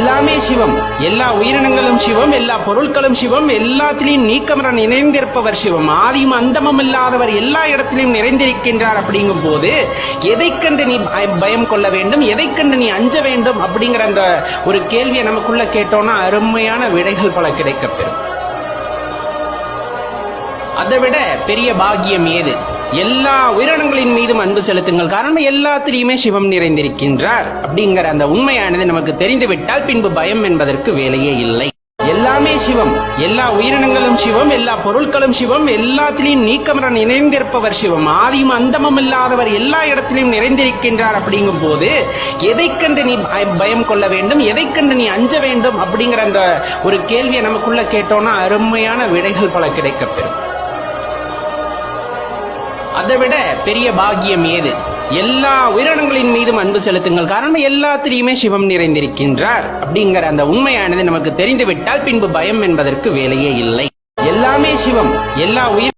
எல்லாமே சிவம், எல்லா உயிரினங்களும் சிவம், எல்லா பொருட்களும் சிவம், எல்லாத்திலையும் நீக்கமர நிறைந்திருப்பவர் சிவம், ஆதியும் அந்தமும் இல்லாதவர் எல்லா இடத்திலும் நிறைந்திருக்கின்றார். அப்படிங்கும் போது எதை கண்டு நீ பயம் கொள்ள வேண்டும், எதை கண்டு நீ அஞ்ச வேண்டும் அப்படிங்கிற அந்த ஒரு கேள்வியை நமக்குள்ள கேட்டோம்னா அருமையான விடைகள் பல கிடைக்கப்பெறும். அதை விட பெரிய பாக்கியம் ஏது? எல்லா உயிரினங்களின் மீதும் அன்பு செலுத்துங்கள், காரணம் எல்லாத்திலையுமே சிவம் நிறைந்திருக்கின்றார் அப்படிங்கிற அந்த உண்மையானது நமக்கு தெரிந்துவிட்டால் பின்பு பயம் என்பதற்கு வேலையே இல்லை. எல்லாமே சிவம், எல்லா உயிரினங்களும் சிவம், எல்லா பொருட்களும் சிவம், எல்லாத்திலையும் நீக்கமர நிறைந்திருப்பவர் சிவம், ஆதியும் அந்தமும் இல்லாதவர் எல்லா இடத்திலும் நிறைந்திருக்கின்றார். அப்படிங்கும் போது எதை கண்டு நீ பயம் கொள்ள வேண்டும், எதை கண்டு நீ அஞ்ச வேண்டும் அப்படிங்கிற அந்த ஒரு கேள்வியை நமக்குள்ள கேட்டோம்னா அருமையான விடைகள் பல கிடைக்கப்பெறும். அதை விட பெரிய பாக்கியம் ஏது? எல்லா உயிரினங்களின் மீதும் அன்பு செலுத்துங்கள், காரணம் எல்லாத்திலையுமே சிவம் நிறைந்திருக்கின்றார் அப்படிங்கிற அந்த உண்மையானது நமக்கு தெரிந்துவிட்டால் பின்பு பயம் என்பதற்கு வேலையே இல்லை. எல்லாமே சிவம், எல்லா உயிர்